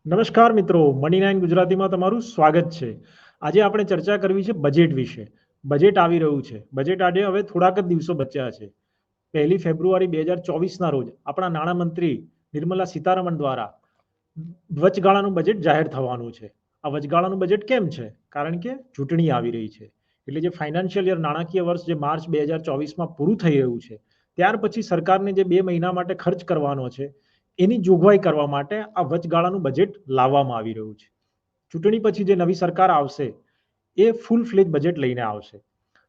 નમસ્કાર મિત્રો, મની9 ગુજરાતીમાં તમારું સ્વાગત છે. આજે આપણે ચર્ચા કરવી છે બજેટ વિશે. બજેટ આવી રહ્યું છે. બજેટ આજે હવે થોડાક જ દિવસો બચ્યા છે. 1 ફેબ્રુઆરી 2024ના રોજ આપણા નાણામંત્રી નિર્મલા સીતારમણ દ્વારા વચગાળાનું બજેટ જાહેર થવાનું છે. આ વચગાળાનું બજેટ કેમ છે? કારણ કે ચૂંટણી આવી રહી છે. એટલે જે ફાઇનાન્શિયલ યર નાણાકીય વર્ષ જે માર્ચ 2024માં પૂરું થઈ રહ્યું છે, ત્યાર પછી સરકારને જે 2 મહિના માટે ખર્ચ કરવાનો છે, એની જોગવાઈ કરવા માટે આ વચગાળાનું બજેટ લાવવામાં આવી રહ્યું છે. ચૂંટણી પછી જે નવી સરકાર આવશે એ ફૂલ ફ્લેજ બજેટ લઈને આવશે.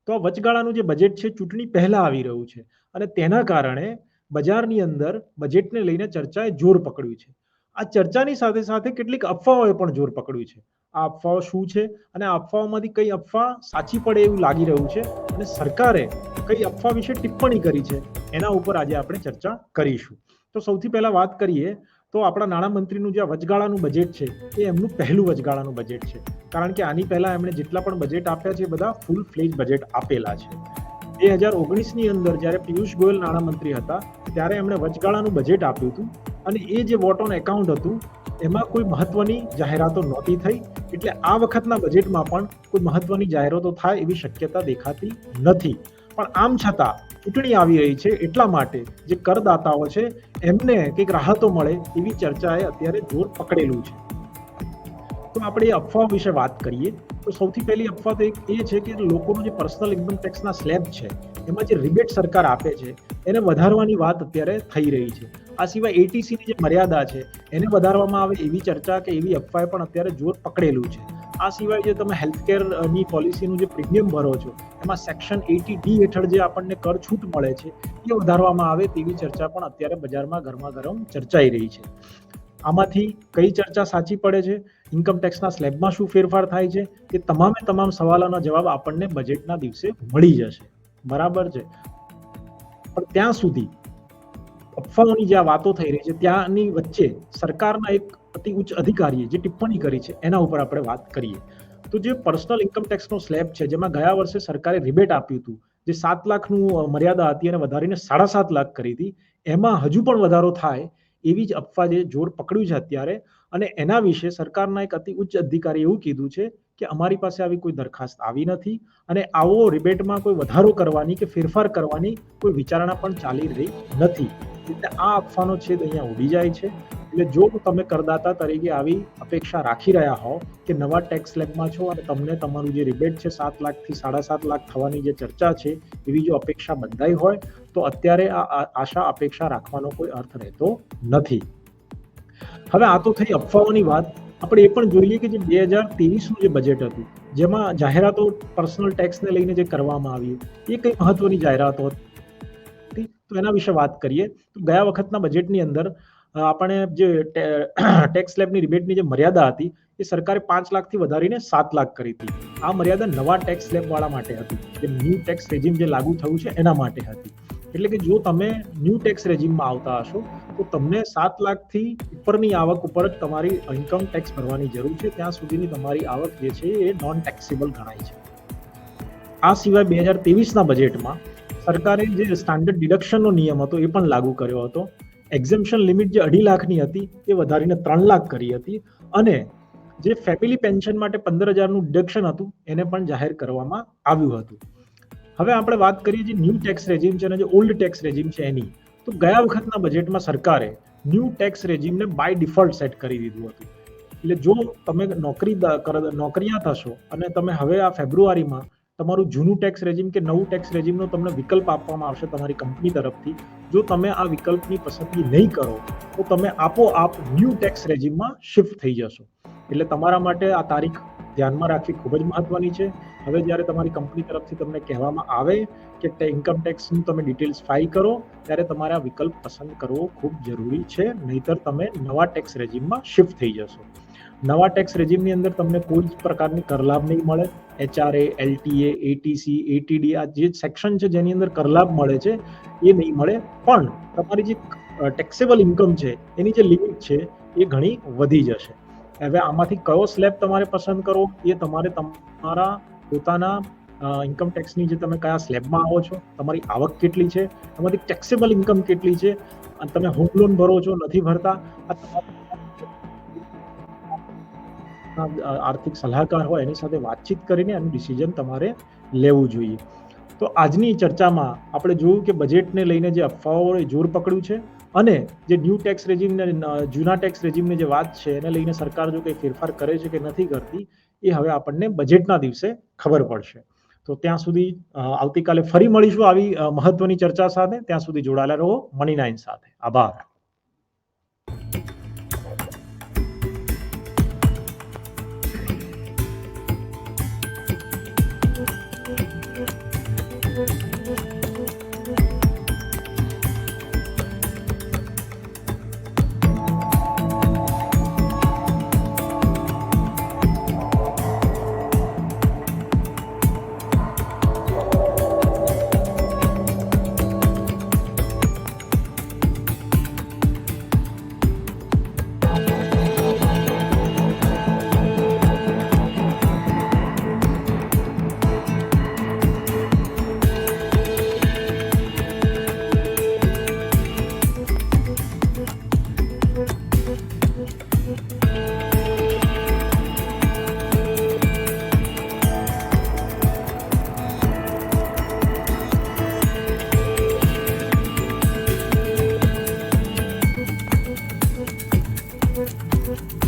તો આ વચગાળાનું જે બજેટ છે ચૂંટણી પહેલા આવી રહ્યું છે અને તેના કારણે બજારની અંદર બજેટને લઈને ચર્ચાએ જોર પકડ્યું છે. આ ચર્ચાની સાથે સાથે કેટલીક અફવાઓએ પણ જોર પકડ્યું છે. આ અફવાઓ શું છે અને આ અફવાઓમાંથી કઈ અફવા સાચી પડે એવું લાગી રહ્યું છે અને સરકારે કઈ અફવા વિશે ટિપ્પણી કરી છે એના ઉપર આજે આપણે ચર્ચા કરીશું. તો સૌથી પહેલા વાત કરીએ તો આપણા નાણામંત્રીનું જે વચગાળાનું બજેટ છે એ એમનું પહેલું વચગાળાનું બજેટ છે. કારણ કે આની પહેલા એમણે જેટલા પણ બજેટ આપ્યા છે એ બધા ફૂલ ફ્લેજ બજેટ આપેલા છે. 2019ની અંદર જ્યારે પિયુષ ગોયલ નાણામંત્રી હતા ત્યારે એમણે વચગાળાનું બજેટ આપ્યું હતું અને એ જે વોટ ઓન એકાઉન્ટ હતું એમાં કોઈ મહત્વની જાહેરાતો નહોતી થઈ. એટલે આ વખતના બજેટમાં પણ કોઈ મહત્વની જાહેરાતો થાય એવી શક્યતા દેખાતી નથી. પણ આમ છતાં ચૂંટણી આવી રહી છે એટલા માટે જે કરદાતાઓ છે એમને કંઈક રાહતો મળે એવી ચર્ચાએ અત્યારે જોર પકડેલું છે. તો આપણે એ અફવાઓ વિશે વાત કરીએ તો સૌથી પહેલી અફવા તો એ છે કે લોકોનો જે પર્સનલ ઇન્કમ ટેક્સના સ્લેબ છે એમાં જે રિબેટ સરકાર આપે છે એને વધારવાની વાત અત્યારે થઈ રહી છે. આ સિવાય એટીસીની જે મર્યાદા છે એને વધારવામાં આવે એવી ચર્ચા કે એવી અફવાએ પણ અત્યારે જોર પકડેલું છે. આ સિવાય જે તમે હેલ્થકેરની પોલિસીનું જે પ્રીમિયમ ભરો છો એમાં સેક્શન 80D હેઠળ જે આપણને કર છૂટ મળે છે એ વધારવામાં આવે તેવી ચર્ચા પણ અત્યારે બજારમાં ગરમાગરમ ચર્ચાઈ રહી છે. આમાંથી કઈ ચર્ચા સાચી પડે છે, ઇન્કમ ટેક્સના સ્લેબમાં શું ફેરફાર થાય છે, એ તમામ સવાલોના જવાબ આપણને બજેટના દિવસે મળી જશે. બરાબર છે. પણ ત્યાં સુધી અફવાઓની જે વાતો થઈ રહી છે ત્યાંની વચ્ચે સરકારના એક અતિ ઉચ્ચ અધિકારીએ જે ટિપ્પણી કરી છે એના ઉપર આપણે વાત કરીએ. તો જે પર્સનલ ઇન્કમ ટેક્સનો સ્લેબ છે જેમાં ગયા વર્ષે સરકારે રિબેટ આપ્યું હતું, જે 7 લાખનું મર્યાદા હતી અને વધારીને 7.5 લાખ કરી હતી, એમાં હજુ પણ વધારો થાય એવી જ અફવા જે જોર પકડ્યું છે અત્યારે. અને એના વિશે સરકારના એક અતિ ઉચ્ચ અધિકારી એવું કીધું છે કે અમારી પાસે આવી કોઈ દરખાસ્ત આવી નથી અને આવો રિબેટમાં કોઈ વધારો કરવાની કે ફેરફાર કરવાની કોઈ વિચારણા પણ ચાલી રહી નથી. એટલે આ અફવાનો છેદ અહીંયા ઉડી જાય છે. એટલે જો તમે કરદાતા તરીકે આવી અપેક્ષા રાખી રહ્યા હો કે નવા ટેક્સ સ્લેબમાં છો અને તમને તમારું જે રિબેટ છે 7 લાખથી 7.5 લાખ થવાની જે ચર્ચા છે એવી જો અપેક્ષા બંધાઈ હોય તો અત્યારે આ આશા અપેક્ષા રાખવાનો કોઈ અર્થ રહેતો નથી. હવે આ તો થઈ અફવાઓની વાત. આપણે એ પણ જોઈએ કે જે 2023નું જે બજેટ હતું જેમાં જાહેરાતો પર્સનલ ટેક્સને લઈને જે કરવામાં આવી એ કઈ મહત્વની જાહેરાતો હતી તો એના વિશે વાત કરીએ તો ગયા વખતના બજેટની અંદર આપણે જે ટેક્સ સ્લેબની રિબેટની જે મર્યાદા હતી એ સરકારે 5 લાખથી વધારીને 7 લાખ કરી હતી. આ મર્યાદા નવા ટેક્સ સ્લેબ વાળા માટે હતી, જે ન્યૂ ટેક્સ રેજીમ જે લાગુ થયું છે એના માટે હતી. એટલે કે જો તમે ન્યૂ ટેક્સ રેજીમમાં આવતા હશો તો તમને 7 લાખથી ઉપરની આવક ઉપર જ તમારી ઇન્કમ ટેક્સ ભરવાની જરૂર છે. ત્યાં સુધીની તમારી આવક જે છે એ નોન ટેક્સેબલ ગણાય છે. આ સિવાય 2023ના બજેટમાં સરકારે જે સ્ટાન્ડર્ડ ડિડક્શનનો નિયમ હતો એ પણ લાગુ કર્યો હતો. એક્ઝમ્પશન લિમિટ જે 2.5 લાખની હતી એ વધારીને 3 લાખ કરી હતી અને જે ફેમિલી પેન્શન માટે 15,000નું ડિડક્શન હતું એને પણ જાહેર કરવામાં આવ્યું હતું. હવે આપણે વાત કરીએ જે ન્યૂ ટેક્સ રેજીમ છે અને જે ઓલ્ડ ટેક્સ રેજીમ છે એની, તો ગયા વખતના બજેટમાં સરકારે ન્યૂ ટેક્સ રેજીમને બાય ડિફોલ્ટ સેટ કરી દીધું હતું. એટલે જો તમે નોકરિયાત હશો અને તમે હવે આ ફેબ્રુઆરીમાં તમારું જૂનું ટેક્સ રેજીમ કે નવું ટેક્સ રેજીમનો તમને વિકલ્પ આપવામાં આવશે તમારી કંપની તરફથી. જો તમે આ વિકલ્પની પસંદગી નહીં કરો તો તમે આપોઆપ ન્યૂ ટેક્સ રેજીમમાં શિફ્ટ થઈ જશો. એટલે તમારા માટે આ તારીખ ધ્યાનમાં રાખવી ખૂબ જ મહત્વની છે. હવે જ્યારે તમારી કંપની તરફથી તમને કહેવામાં આવે કે ઇન્કમ ટેક્સનું તમે ડિટેલ્સ ફાઇલ કરો ત્યારે તમારે આ વિકલ્પ પસંદ કરવો ખૂબ જરૂરી છે, નહીતર તમે નવા ટેક્સ રેજીમમાં શિફ્ટ થઈ જશો. નવા ટેક્સ રેજીમની અંદર તમને કોઈ જ પ્રકારની કરલાભ નહીં મળે. HRA, LTA, ATC, ATD આ જે સેક્શન છે જેની અંદર કરલાભ મળે છે એ નહીં મળે. પણ તમારી જે ટેક્સેબલ ઇન્કમ છે એની જે લિમિટ છે એ ઘણી વધી જશે. હવે આમાંથી કયો સ્લેબ તમારે પસંદ કરવો એ તમારે તમારા પોતાના ઇન્કમ ટેક્સની જે તમે કયા સ્લેબમાં આવો છો, તમારી આવક કેટલી છે, તમારી ટેક્સેબલ ઇન્કમ કેટલી છે, અને તમે હોમ લોન ભરો છો નથી ભરતા, આ તમારે આર્થિક સલાહકાર હોય એની સાથે વાતચીત કરીને એનું ડિસિઝન તમારે લેવું જોઈએ. તો આજની ચર્ચામાં આપણે જોયું કે બજેટને લઈને જે અફવાઓએ જોર પકડ્યું છે અને જે ન્યૂ ટેક્સ રેજીમને જૂના ટેક્સ રેજીમની જે વાત છે એને લઈને સરકાર જો કંઈ ફેરફાર કરે છે કે નથી કરતી એ હવે આપણને બજેટના દિવસે ખબર પડશે. તો ત્યાં સુધી આવતીકાલે ફરી મળીશું આવી મહત્વની ચર્ચા સાથે. ત્યાં સુધી જોડાયેલા રહો મની9 સાથે. આભાર. Thank you.